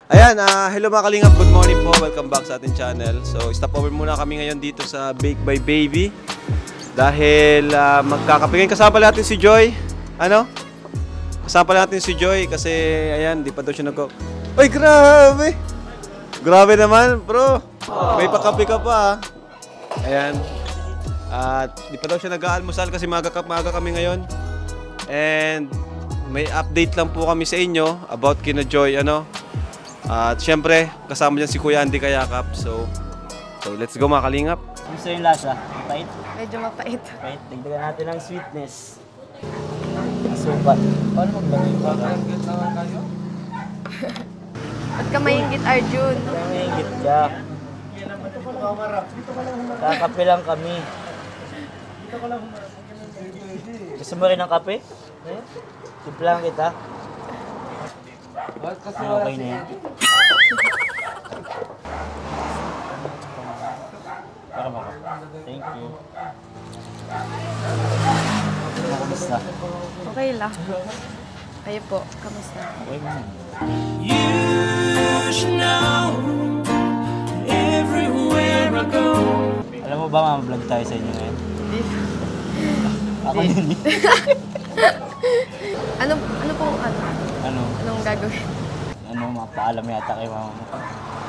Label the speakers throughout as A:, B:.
A: Ayan, hello mga kalingap, good morning po, welcome back sa ating channel. So, stop over muna kami ngayon dito sa Bake by Baby. Dahil magkakapingin, kasama natin si Joy. Ano? Kasama natin si Joy kasi, ayan, di pa daw siya nag-go. Ay, grabe! Grabe naman, bro. May pakapi ka pa, Ayan. At di pa daw siya nag-aalmusal kasi maga kami ngayon. And may update lang po kami sa inyo about kina Joy, ano? At syempre, kasama dyan si Kuya Andy Kayakap. So let's go mga kalingap.
B: Gusto yung lasa? Mapait?
C: Medyo mapait.
B: Mapait. Dagdagan natin ng sweetness. Asupat. Paano maglagay yung kakangit naman kayo?
C: Ba't ka maingit, Arjun?
B: Maingit ka. Kakape lang kami. Gusto mo rin ng kape? Simplang kita. Okay na yan. Para mo. Thank you. Kamusta?
C: Okay lang. Kayo po, kamusta?
B: Okay mo.
D: You should know everywhere I go.
B: Alam mo ba ma-vlog tayo sa inyo ngayon?
C: Hindi.
B: Ako din eh.
C: Ano pong
B: Ano?
C: Anong gagawin?
B: Ano, mapaalam yata kay mama mo.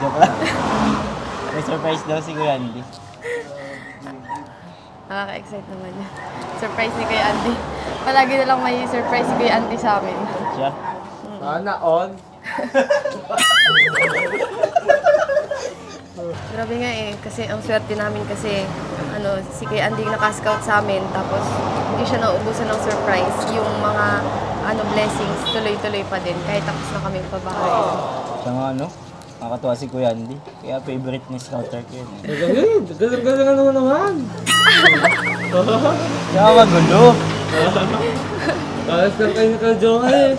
B: Joke lang. May surprise daw si Kuya Andy.
C: Nakaka-excite naman yun. Surprise ni Kuya Andy. Palagi na lang may surprise si Kuya Andy sa amin.
B: Siya?
E: Sana all.
C: Grabe nga eh, kasi ang swerte namin kasi si Kuya Andy nakascout sa amin tapos hindi siya naubusan ng surprise. Yung mga blessings, tuloy-tuloy pa din kahit tapos na kami pabahay.
B: Siya nga nakakatuwa si Kuya Andy. Kaya favorite ni Scouter ko yun.
E: Galing naman.
B: Siya magulo.
E: Ayos lang kayo naka-joke eh.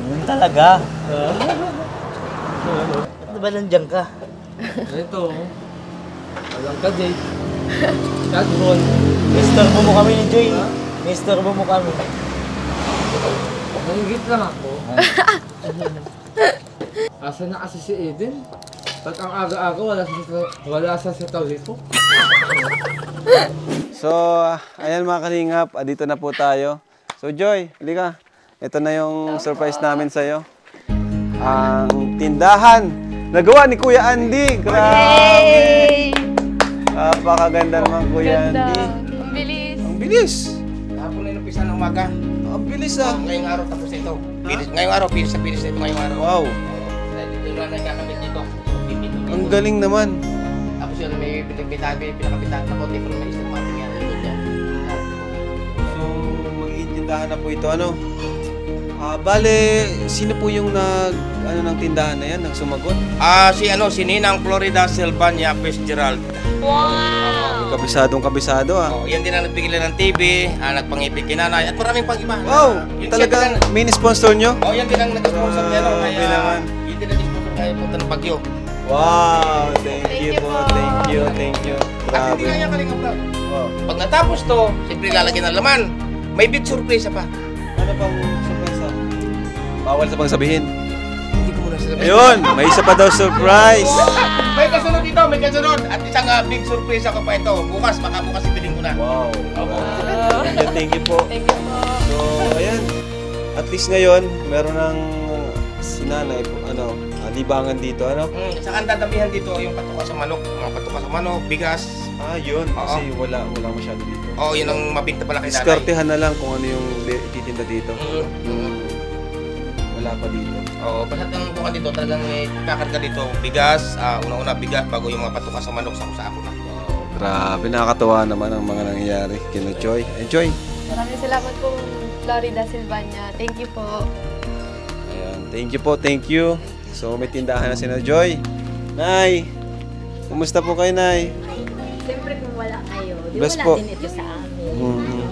B: Yun talaga. Ano ba nandiyan ka?
E: Ito. Walang ka, Jay. Chatron.
B: Mister mo kami ni Joy. Mister mo kami.
E: Nanggit lang ako. Asa na kasi si Eden? Ba't ang aga-aga wala sa dito?
A: So, ayan mga kalingap, dito na po tayo. So Joy, halika. Ito na yung surprise namin sa'yo. Ang tindahan nagawa ni Kuya Andy. Grabe! Napakaganda naman Kuya
C: Ganda.
A: Andy.
C: Ang bilis.
A: Ang bilis.
F: Hapon na inumpisa ng umaga.
A: Ang bilis
F: Ngayong araw tapos ito. Ngayong araw, finish na ito ngayong araw.
A: Wow.
F: Dito na nagkakabit dito.
A: Ang galing naman.
F: Tapos yun, may pinakabitan na konti pero may isang mating yan.
A: So, mag-iintindahan na po ito. Bale, sino po yung ng tindahan na yan, nagsumagot?
F: Si Ninang Florida Silvania Fitzgerald.
A: Kabisadong-kabisado
F: Yan din ang nagpigilan ng TV, nagpangipig kinanay, at maraming pang iba.
A: Wow! Talagang main sponsor nyo?
F: Yan din ang nag-sponsor niya.
A: Grabe naman.
F: Yun din ang nag-sponsor kaya punta ng Bagyo.
A: Wow! Thank you po. Thank you.
F: At hindi nga
A: Grabe.
F: yan kalingap lang. Pag natapos to, siyempre lalagyan ng laman. May big surprise pa.
A: Ano pang surprise Bawal sa pang sabihin.
F: Hindi ko muna sasabihin.
A: Ayun! May isa pa daw surprise!
F: May kasunod dito, may kasunod. At isang big surprise ako pa ito. Bukas, baka bukas ipiling ko na.
A: Wow! Thank you po.
C: Thank you po.
A: So, ayan. At least ngayon, meron ng sinanay po, libangan dito,
F: Sa dadabihan dito, yung patuka sa manok. Mga patuka sa manok, bigas.
A: Yun. Kasi wala masyado dito.
F: Yun ang mabinta pala kay nanay.
A: Diskartehan na lang kung ano yung ititinda dito. Wala pa dito.
F: Basta ang bukan dito, talagang may kakarga dito. Bigas, una-una bigas, bago yung mga patuka sa manok, sa ako na.
A: Grabe, nakakatuwa naman ang mga nangyayari. Kina Joy. Joy!
C: Maraming salamat po, Florida Silvania. Thank you po.
A: Ayan. Thank you. So, may tindahan na si na Joy. Nay! Kumusta po kayo, Nay?
G: Siyempre kung wala kayo, di
A: Best
G: wala
A: po.
G: din ito sa amin.
A: Mm-hmm.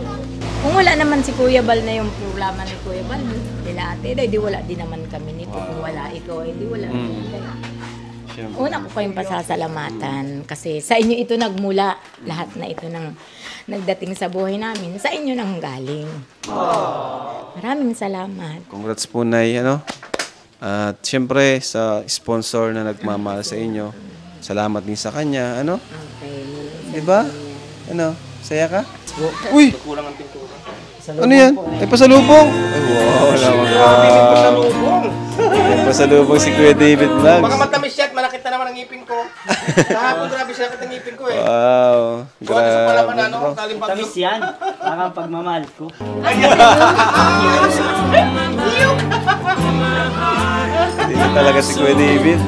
G: Kung wala naman si Kuya Bal na yung programa ni Kuya Bal, nila ate, di wala din naman kami nito. Kung wala ikaw, di wala. Una ko kayong pasasalamatan kasi sa inyo ito nagmula. Lahat na ito nang nagdating sa buhay namin, sa inyo nang galing. Maraming salamat.
A: Congrats po, Nay, ano? At syempre, sa sponsor na nagmamahal sa inyo, salamat din sa kanya, ano?
G: Okay.
A: Di ba? Ano? Saya ka? Uy! Ano yan? Ay, pasalubong! Ay, wow, naman ka. Ay, pasalubong si Kuya David
F: Baka
A: Vlogs.
F: matamis siya at malakit na naman ang ngipin ko. Kahapon grabe siya nakit ang ngipin ko eh.
A: Wow,
F: Buwan sa palaman
A: grabe.
F: ano, kalimbag
B: Tamis yan. Parang pagmamahal ko.
A: Hindi na talaga si Kuya David.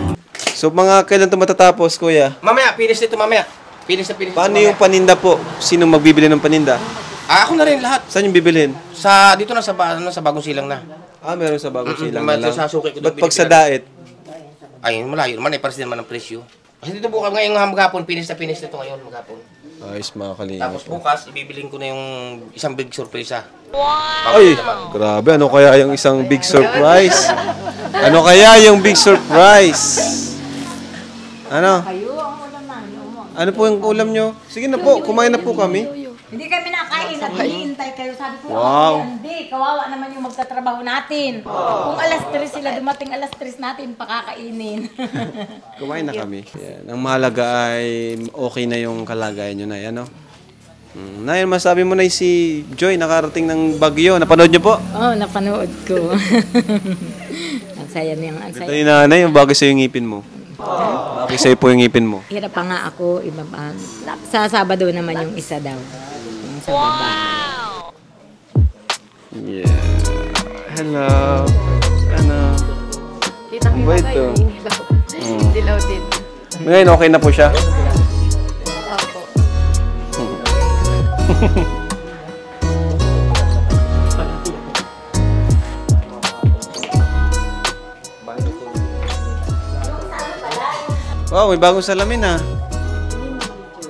A: So, mga kailan ito matatapos, Kuya?
F: Mamaya, finish nito mamaya. Finish na finish.
A: Paano yung paninda po? Sino magbibili ng paninda?
F: Ako na rin lahat.
A: Saan yung bibilhin?
F: Sa dito na sa sa Bagong Silang na.
A: Meron sa bagong silang na lang.
F: Sa suki ko
A: Ba't
F: doon
A: pag sa
F: binibigyan.
A: daet?
F: Ay, malayo naman eh, para naman ang presyo. Kasi dito bukas ngayong maghapon, finish na nito ngayon maghapon.
A: Ayos, mga kalingap.
F: Tapos bukas, ibibilin ko na yung isang big surpresa.
A: Ay, grabe. Ano kaya yung isang big surprise? Ano kaya yung big surprise? Ano?
G: Kayo, ang ulam na.
A: Ano po yung ulam nyo? Sige na po, kumain na po kami.
G: Hindi kami nakain at hinihintay kayo. Sabi ko,
A: Wow.
G: hindi, kawawa naman yung magtatrabaho natin. Kung alas 3 sila dumating, alas 3 natin pakakainin.
A: Kumain na kami. Yan. Ang mahalaga ay okay na yung kalagayan nyo na yan, ano? Nay, masabi mo na si Joy, nakarating ng Bagyo. Napanood nyo po?
G: Oo, napanood ko. Ang saya niyang, ang
A: Ito
G: saya.
A: ni nanay, yung bagay sa'yo yung ngipin mo. Bagay sa'yo po yung ngipin mo.
G: Hirap pa nga ako, iba pa. Sa Sabado naman yung isa daw. Yung sa baba.
A: Yeah. Hello. Ano?
C: Kita ko
A: Wait,
C: tayo,
A: oh.
C: inilaw. Dilaw din.
A: Ngayon, okay na po siya.
C: Opo.
A: Wow, may bagong salamin ah.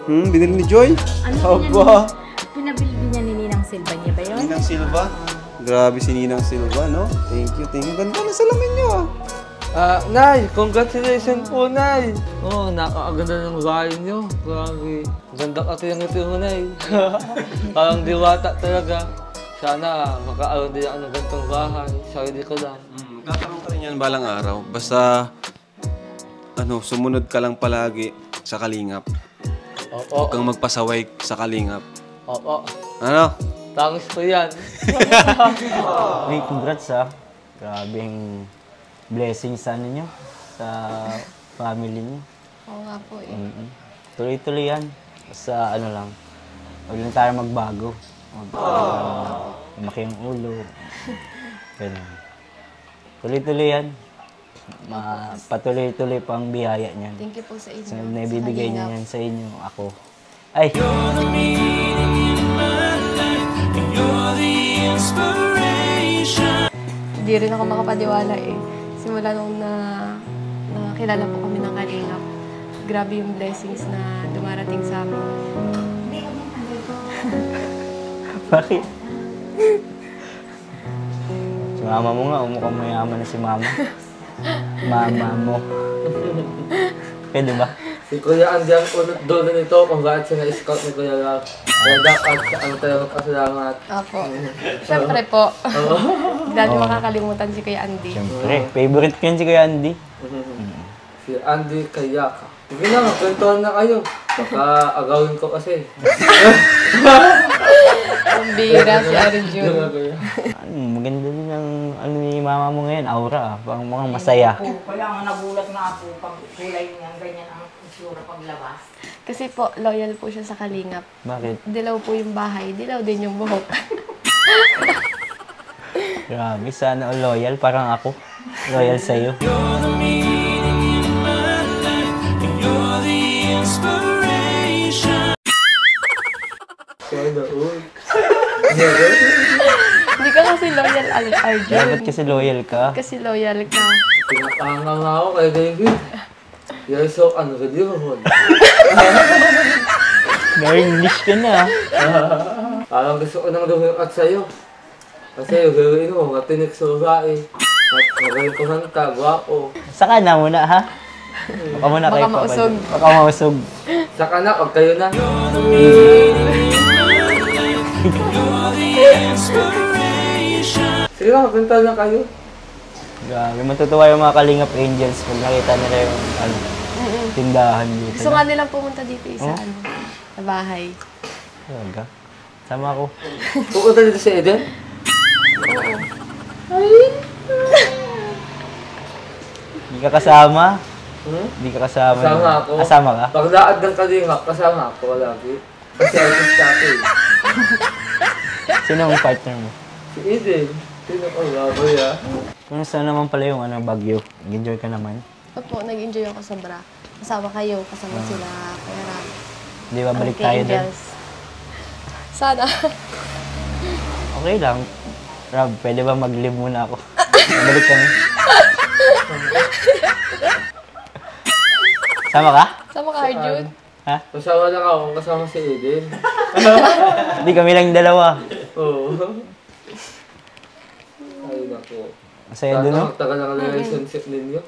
A: Binili ni Joy?
G: Ano
A: Aba.
G: pinabili niya ni Ninang Silva niya ba yun?
A: Ninang Silva? Grabe si Ninang Silva, no? Thank you, thank you. Ganda ng salamin niyo ah.
E: Nay, congratulations po, Nay. Oh, nakakaganda ng bahay niyo. Grabe. Ganda kasi yung ito mo, Nay. Parang diwata talaga. Sana makaaroon din ako ng ganitong bahay. Sarili ko lang.
A: Kakaroon ka rin yan balang araw. Basta, sumunod ka lang palagi sa kalingap.
E: Opo.
A: Huwag kang magpasaway sa kalingap.
E: Opo.
A: Ano?
E: Tangis ko yan.
B: Uy, congrats ha. Grabing blessings sa ninyo. Sa family niyo.
C: Oo nga po eh.
B: Tuloy-tuloy yan. Basta lang. Huwag lang tayo magbago. Lumaki ang ulo. Ganun. Tuloy-tuloy yan. Patuloy-tuloy pang biyaya niyan.
C: Thank you po sa inyo.
B: So, naibibigay
C: Sa
B: niya
C: kalingap.
B: yan sa inyo. Ako. Ay!
C: Hindi rin ako makapaniwala eh. Simula nung nakilala po kami ng Kalingap, grabe yung blessings na dumarating sa amin.
B: Bakit? Si mama mo nga, mukhang mayaman na si mama. Mama mo. Pwede ba?
E: Si Kuya Andy ang unat doon nito kung bakit siya na-scout ni Kuya Love. Kaya dapat tayo magpasalamat.
C: Opo. Siyempre po. Hindi natin makakalimutan si Kuya Andy.
B: Siyempre, favorite ko yan si Kuya Andy.
E: Si Andy Kayaka. Sige na, magkwentuhan na kayo. Baka agawin ko kasi.
C: Ang bira si Arjun.
B: Maganda din ang ni mama mo ngayon, aura. Parang mukhang masaya.
G: Kaya nga nagulat nga ako pag kulay niya, ganyan ang itsura paglabas.
C: Kasi po, loyal po siya sa Kalingap.
B: Bakit?
C: Dilaw po yung bahay, dilaw din yung buhok.
B: Grabe, sana loyal. Parang ako. Loyal sa'yo.
E: Sana all.
C: Hindi ka kasi loyal, Arjun.
B: Dapat kasi loyal ka.
C: Kasi loyal ka.
E: Pinapahanga nga ako kay David. You're so unbelievable.
B: Na-English ka na.
E: Parang gusto ko nang lumipat sa'yo. Kasi yung gawin mo, matinik sa babae. At magaling kumanta, gwapo.
B: Saka na muna, ha? Baka muna
C: Baka
B: kayo
C: mausog.
B: Baka mausog.
E: Saka na, pag kayo na. Sige lang, punta na kayo.
B: Grabe, matutuwa yung mga Kalingap Angels pag nakita nila yung ano, tindahan dito.
C: Gusto nga nilang pumunta dito sa ano, sa bahay.
B: Talaga? Sama ako.
E: Pupunta dito si Eden?
B: Hindi ka kasama?
E: Hmm?
B: Hindi ka kasama?
E: Kasama ako.
B: Kasama ka?
E: Paglaad ng Kalingap, kasama ako lagi. Kasi artist ako eh.
B: Sino ang partner mo?
E: Si Eden. Sino ko baboy ah?
B: Kumusta naman pala yung ano, Baguio? Enjoy ka naman?
C: Opo, nag-enjoy ako sobra. Kasama kayo, kasama sila, Kuya Ram.
B: Hindi ba balik
C: Ang
B: tayo doon?
C: Angels. Sana.
B: Okay lang. Rob, pwede ba mag-live muna ako? Balik kami. Sama ka?
C: Sama ka, Arjun.
B: Ha?
E: Kasama lang ako, kasama si Eden.
B: Hindi kami lang dalawa.
E: Oo. Ay nako.
B: Masaya doon, no?
E: Tagal na relationship ninyo.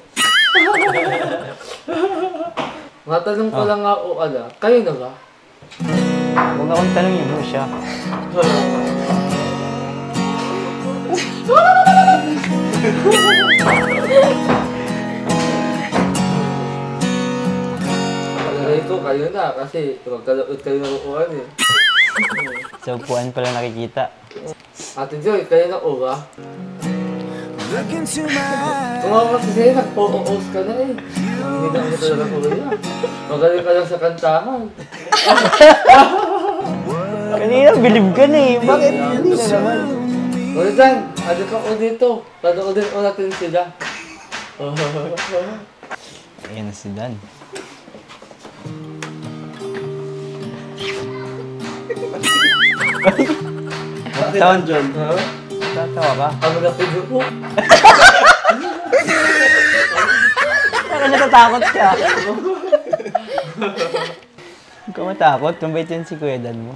E: Matanong ko lang ako, kayo na ba?
B: Huwag akong tanongin mo siya.
E: Palagay ko kayo na kasi magkalood kayo ng upuan eh.
B: Sa upuan pala nakikita.
E: Ate Joy, kayo na ba?
D: Look into my
E: Kung ako kasi sa'yo, nag-o-host ka na eh. Hindi na ako talaga kuya. Magaling ka lang sa kantahan.
B: Kanina, bilib ka na eh. Bakit? Hindi na naman.
E: Wala dyan, ano ka ko dito. Panoodin ko natin sila.
B: Ayan na si Dan. Taon, John.
E: Ha?
B: Tatawa ka?
E: Ano na pigo po?
B: Saka natatakot ka. Huwag ka matakot. Mabait yan si Kuya Dan mo.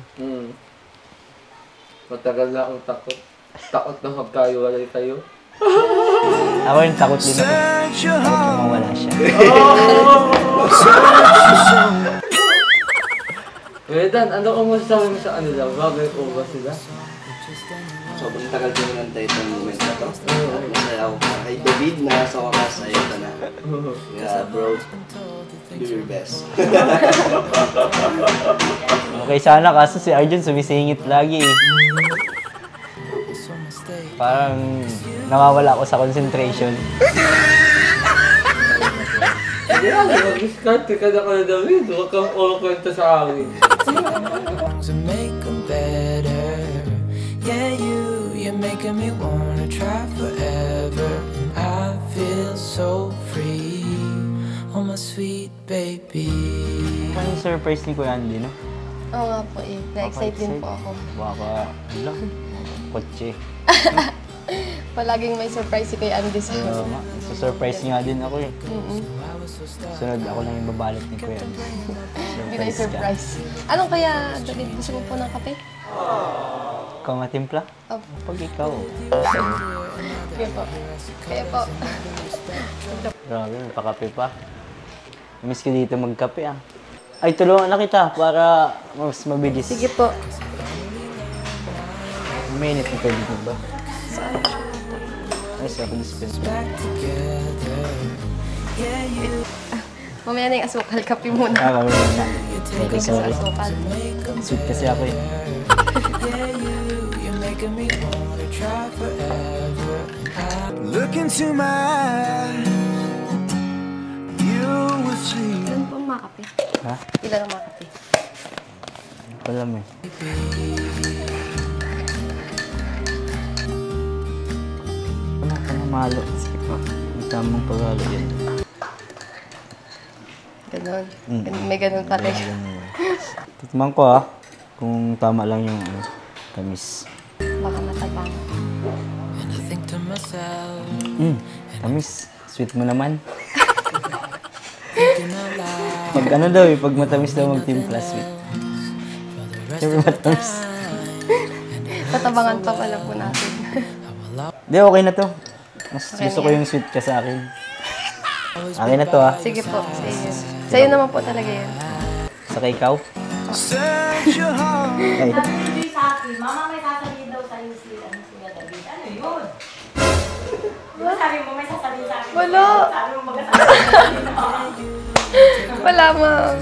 E: Matagal na akong takot. Takot na magkahiwalay kayo.
B: Ako yung takot din ako. Takot na mawala siya.
E: Kuya Dan, ano kung masasabi mo sa kanila? Bagay ko ba sila?
H: Sobrang tagal ko nantay itong moment na to. Masaya ako kay David na sa wakas ay ito na. Yeah, bro. Do your best.
B: Okay sana kaso si Arjun sumisingit lagi eh. Parang nawawala ako sa concentration.
E: Hindi ako, mag-discarte ka na ka na David. Huwag kang kwenta sa akin.
D: to make them better. Yeah, you're making me wanna try forever. And I feel so free. Oh, my sweet baby.
B: Parang surprise ni Kuya Andy, no?
C: Oo nga po eh. Na-excite din po ako.
B: Baka, ano? Kotse.
C: Palaging may surprise si Kuya Andy sa
B: Oo nga. Surprise niya din ako eh.
C: Mm-mm.
B: Sunod ako lang yung babalot ni Kuya Andy.
C: Hindi na surprise. Anong kaya, David, gusto mo po ng kape?
B: Ikaw matimpla?
C: Opo.
B: Pag ikaw.
C: Kaya po. Kaya po.
B: Grabe, may pakape pa. Miss ko dito magkape ah. Ay, tulungan na kita para mas mabilis.
C: Sige po.
B: Minute na pwede mo ba? Ay, sa ako dispense.
C: Mamaya na yung asukal. Kape muna.
B: Ah, kami na.
C: Drinking sa
B: Sorry.
C: asukal.
B: Sweet kasi ako eh.
D: You're making me wanna try forever. Look into my eyes. You will see.
C: Ilan po ang mga kape?
B: Ha?
C: Ilan ang mga kape?
B: Hindi ko alam eh. Ano ka na malo? Sige pa. Ang tamang paghalo yan.
C: Ganon. May ganon pala.
B: Tikman ko ah. Kung tama lang yung ano, tamis.
C: Baka matabang.
D: And I think to myself,
B: Tamis. Sweet mo naman.
D: thinking out loud.
B: Pag ano daw eh, pag matamis daw magtimpla sweet. Siyempre matamis.
C: Tatabangan pa pala po natin.
B: Hindi, okay na to. Mas
C: Okay
B: gusto
C: na
B: ko
C: yan.
B: yung sweet ka sa akin. Okay na to ah.
C: Sige po. Sige. Sa'yo naman po talaga yan.
B: Saka ikaw.
D: Search your heart.
B: Ay,
G: Sabi sa akin, mama may sasabihin daw sa'yo si Kuya David. Ano Sabi mo, may sasabihin sa akin.
C: Wala.
G: Sabi mo, magkasabihin.
C: Wala, ma'am.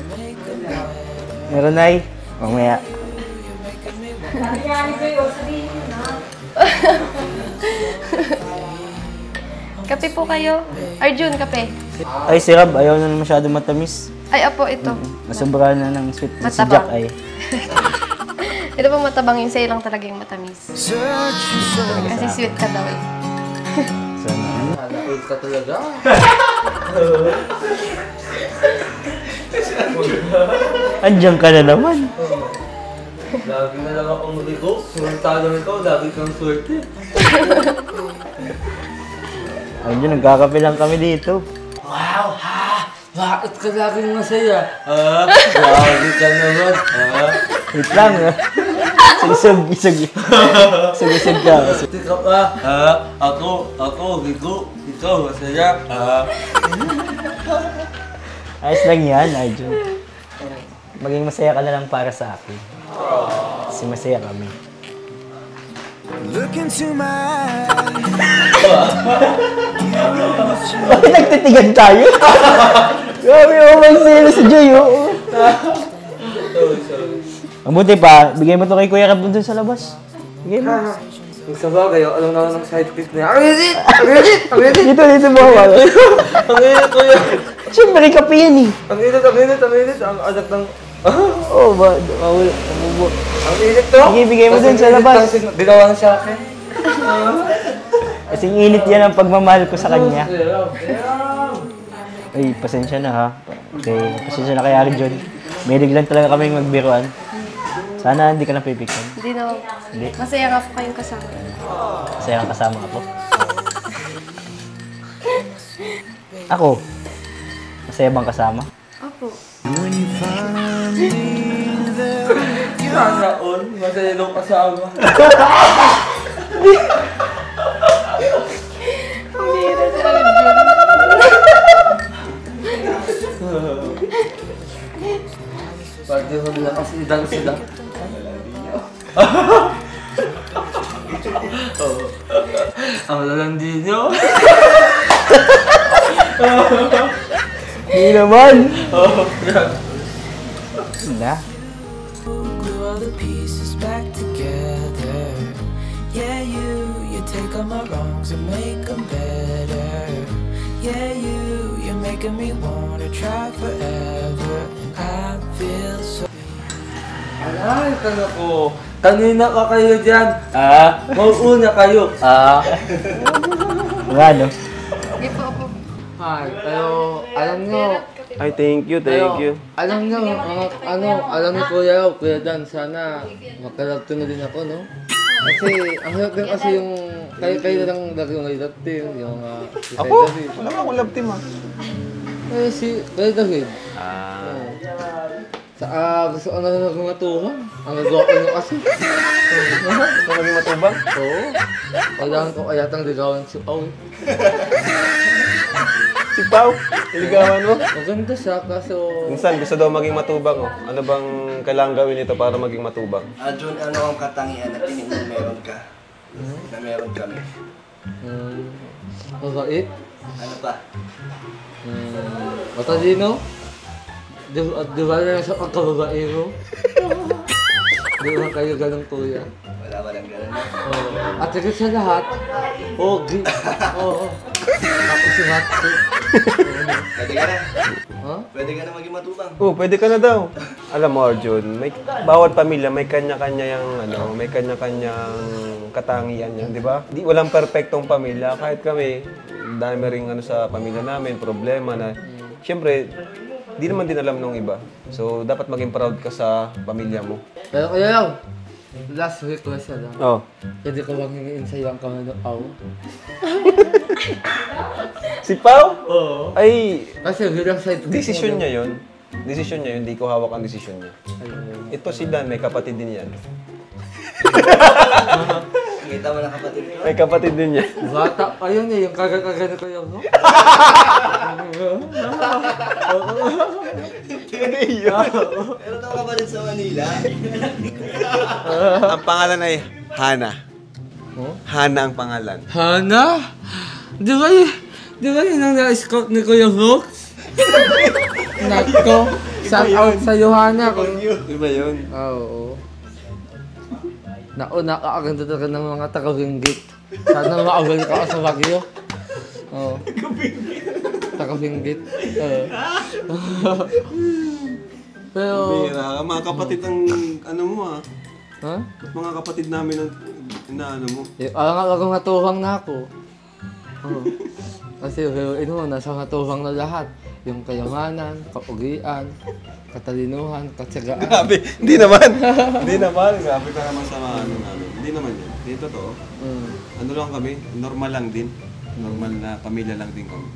B: Meron, Nay. Mamaya.
G: Sabi niya, ano kayo? Sabihin mo na.
C: Kape po kayo. Arjun, kape.
B: Ay, si Rab, ayaw na masyado matamis.
C: Ay, apo, ito.
B: Nasubra na ng sweet. Si
C: Matabang.
B: Jack ay.
C: Ito po matabang yung sa'yo lang talaga yung matamis. Kasi sweet ka daw eh.
B: Sana.
E: Nakakit ka talaga.
B: Andiyan ka na naman.
E: Lagi na lang akong ligo. Sumunta ikaw, lagi kang swerte.
B: Andiyan, nagkakape lang kami dito.
E: Wow, ha! Bakit ka laging masaya? Lagi ka naman,
B: Wait lang, ah. Isag ka.
E: Hindi ka pa, ako, ligo. Ikaw, masaya,
B: Ayos lang yan, Arjun. Maging masaya ka na lang para sa akin. Kasi masaya kami. Bakit nagtitigan tayo? Grabe, magsilo si Joy, oo. Mabuti pa, bigay mo to kay Kuya Rab dun sa labas. Bigay mo.
E: Yung sa bagay, alam na ng side pick niya. Ang init!
B: Dito mo ako.
E: Ang init, kuya!
B: Siyempre, kape yan eh.
E: Ang init! Ang anak ng...
B: Oo ba? Mawala.
E: Ang init to!
B: Sige, bigay mo dun sa labas.
E: Dinawa na siya akin.
B: Kasing init yan ang pagmamahal ko sa kanya. Ay, pasensya na ha. Okay, pasensya na kay Arjun. Mahilig lang talaga kaming magbiruan. Sana hindi ka napipikon.
C: Hindi na.
B: Hindi.
C: Masaya nga po kayong kasama.
B: Masaya kang kasama ako. Ako? Masaya bang kasama?
C: Opo.
E: Sana all, masaya nung kasama.
C: Hindi na si Arjun.
E: Pwede mo nila kasi idang sila. Ang lalandi nyo.
B: Hindi naman! Wala.
D: Glue all the pieces back together. Yeah, you take all my wrongs and make them better. Yeah, you're making me wanna try forever. And I feel so.
E: Ay, kaya ko. Kanina ka kayo dyan. Mauuna kayo.
B: Nga, no?
C: Sige po, opo.
E: Ay, pero alam nyo.
A: Ay, thank you.
E: Alam nyo, alam ni Kuya Dan, sana magkalagto na din ako, no? Kasi, ang hirap din kasi yung, kayo na lang lagi yung love team, yung si Kuya David.
A: Wala akong love team ha.
E: Eh, si Kuya David. Gusto ko na lang magmatuhan. Ang nagawa ko nyo kasi.
A: Ito maging matubang?
E: Oo. Kailangan ko ayatang ligawan si Pao.
A: Si Pao, iligawan mo?
E: Maganda siya, kaso...
A: Minsan, gusto daw maging matubang. Oh. Ano bang kailangan gawin nito para maging matubang?
H: Arjun, ano ang katangian na tingin mo meron ka? Na meron kami.
E: Mabait.
H: Ano pa?
E: Matalino. Di ba na sa pagkababae mo? Di ba kayo ganun, kuya?
H: Walang ganun.
E: At higit sa lahat, pogi. Oo. Tapos si Matsu.
H: Pwede ka na.
E: Ha?
H: Pwede ka na maging matubang.
A: Oh, pwede ka na daw. Alam mo, Arjun, may bawat pamilya may kanya-kanya yung may kanya-kanyang katangian yan, di ba? Walang perpektong pamilya. Kahit kami, dami ring sa pamilya namin, problema na. Siyempre, di naman din alam ng iba. So, dapat maging proud ka sa pamilya mo.
E: Pero kaya lang, last request na lang.
A: Oh.
E: Pwede ko bang hingiin sa iyong kamay ng Pao?
A: Si Pao?
E: Oo.
A: Ay,
E: Kasi bilang side
A: desisyon niya yun. Desisyon niya yun, hindi ko hawak ang desisyon niya. Ito si Dan, may kapatid din yan.
H: Kita mo na kapatid ko.
A: May kapatid din yan.
E: Bata pa yun eh, yung kagat-kagat ko yun, no?
H: Meron daw kapatid sa Manila.
A: Ang pangalan ay Hana.
E: Huh?
A: Hana ang pangalan.
E: Hana? Di ba yun ang na-scout ni Kuya Hooks? Nako, shout out sa'yo, Hana.
A: Di ba yun?
E: Oo. Nakakaganda talaga ng mga taga-Benguet. Sana maawal ka sa Baguio. Oo. Taga-Benguet. Oo. Pero...
A: Bira, mga kapatid ang ano mo ah.
E: Ha?
A: Mga kapatid namin ang ano mo.
E: Alang natuhang na ako. Oo. Kasi nasa natuhang na lahat. Yung kayamanan, kapugian, katalinuhan, katsagaan.
A: Grabe, hindi naman. Grabe ka naman sa mga ano namin. Hindi naman yun. Hindi totoo. Ano lang kami, normal lang din. Normal na pamilya lang din kami.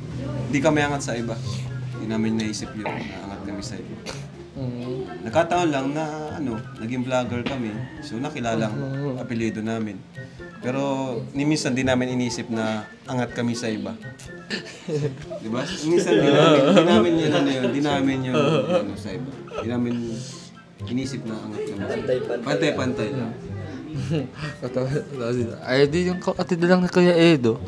A: Hindi kami angat sa iba. Hindi namin naisip yun na angat kami sa iba. Nagkataon lang na naging vlogger kami. So nakilala ang apelyido namin. Pero ni minsan din namin inisip na angat kami sa iba. Di ba? Minsan din namin yun sa iba. Di namin inisip na angat kami. Pantay-pantay lang.
E: Ay, di yung kapatid lang ni Kuya Edo.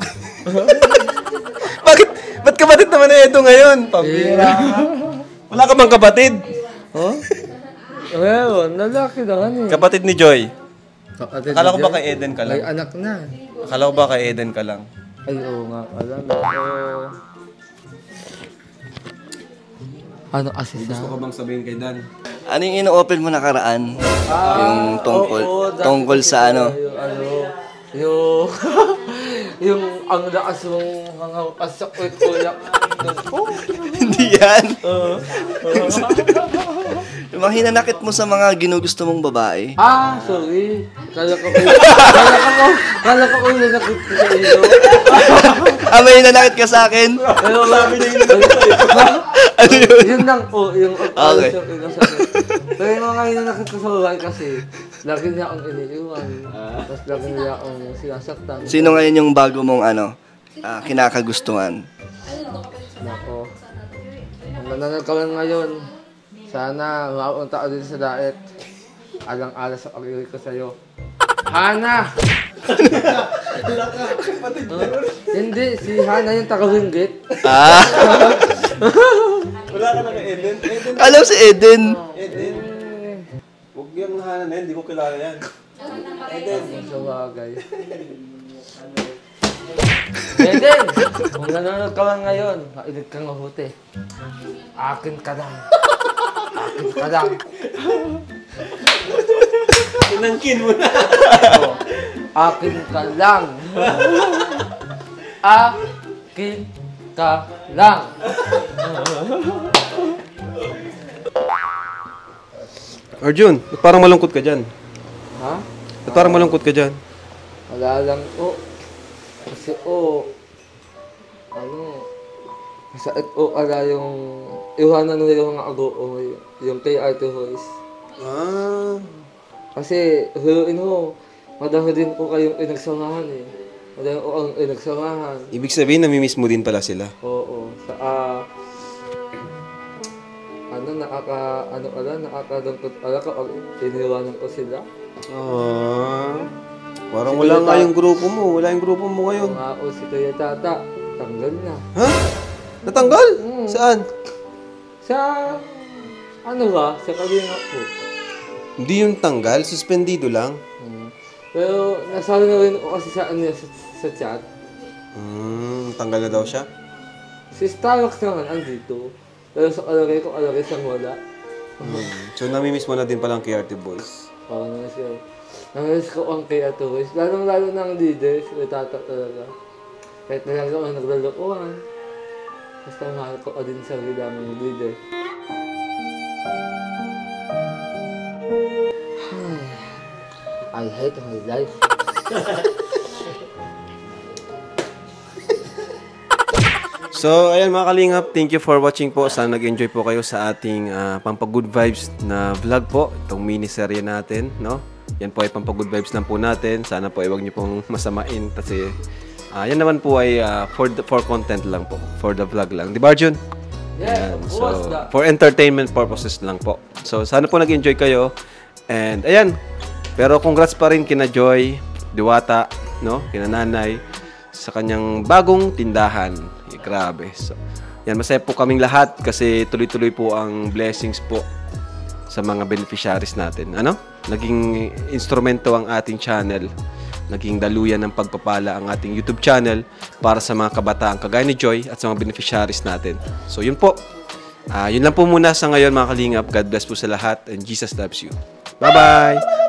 A: Ba't kapatid naman na Edo ngayon? Pabira. Wala ka bang kapatid?
E: Oh? Well, lalaki naman eh.
A: Kapatid ni Joy. Akala ko ba
E: Joy?
A: kay Eden ka lang?
E: May anak na.
A: Akala ko ba kay Eden ka lang?
E: Ay, oo nga. Alam mo. Ano kasi siya?
A: Gusto ka bang sabihin kay Dan?
H: Ano yung ino-open mo nakaraan? Yung tungkol sa ano?
E: Yung ang lakas mong mga pasakit uyak.
H: Hindi yan. Yung mga hinanakit mo sa mga ginugusto mong babae.
E: Sorry. Kala ko yung nakit ko sa iyo.
H: May hinanakit ka sa akin?
E: Pero marami na yung
H: Ano yun?
E: Yun lang po, yung
H: Okay.
E: Pero yung mga hinanakit ko sa babae kasi, lagi niya akong iniiwan. Tapos lagi niya akong sinasaktan.
H: Sino ngayon yung bago mong kinakagustuhan?
E: Nako. Ang nanonood ka lang ngayon, sana mapunta ka din sa daet. Alang-alas sa pag-iwi ko sa'yo. Hana! Hindi, si Hana yung taga-Benguet.
A: Wala ka na kay Eden?
H: Alam si Eden.
A: Eden? Huwag yung Hana na yan, hindi ko kilala yan.
E: Eden. Sa bagay. Eden! Kung nanonood ka lang ngayon, mainit kang mabuti. Akin ka lang. Akin ka lang.
A: Inangkin mo na.
E: Akin ka lang. Akin ka lang.
A: Arjun, ba't parang malungkot ka dyan?
E: Ha?
A: Ba't parang malungkot ka dyan?
E: Wala lang po. Kasi masakit ala yung iwanan nila yung mga ago yung kay Ate Hoyce. Kasi heroin madami din po kayong inagsamahan eh. Madami po ang inagsamahan.
A: Ibig sabihin, namimiss mo din pala sila.
E: Oo. Nakakadungkot kapag iniwanan ko sila.
A: Parang wala nga yung grupo mo. Wala yung grupo mo ngayon.
E: Si Kuya Tata, tanggal na.
A: Ha? Natanggal? Saan?
E: Sa sa Kalinga po.
A: Hindi yung tanggal, suspendido lang.
E: Pero nasabi na rin ko kasi sa chat.
A: Tanggal na daw siya?
E: Si Starbucks naman andito. Pero sa kalagay siyang wala.
A: So namimiss mo na din palang KRT Boys.
E: Oo naman siya. Namiss ko ang kay Ate Boys. Lalo na ang leader, si Tata talaga. Kahit na lang ako naglalokohan. Basta mahal ko din sa daming leader. I hate my life.
A: So, ayan mga kalingap, thank you for watching po. Sana nag-enjoy po kayo sa ating Pampa-Good Vibes na vlog po. Itong mini-serye natin, no? Yan po ay Pampa-Good Vibes lang po natin. Sana po ay huwag niyo pong masamain kasi yan naman po ay for content lang po. For the vlog lang. Di ba, Arjun?
E: Yeah,
A: so, for entertainment purposes lang po. So, sana po nag-enjoy kayo. And, ayan. Pero congrats pa rin kina Joy, Diwata, no? Kina nanay sa kanyang bagong tindahan. Grabe. So, yan, masaya po kaming lahat kasi tuloy-tuloy po ang blessings po sa mga beneficiaries natin. Ano? Naging instrumento ang ating channel. Naging daluyan ng pagpapala ang ating YouTube channel para sa mga kabataan kagaya ni Joy at sa mga beneficiaries natin. So, yun po. Yun lang po muna sa ngayon mga kalingap. God bless po sa lahat and Jesus loves you. Bye-bye!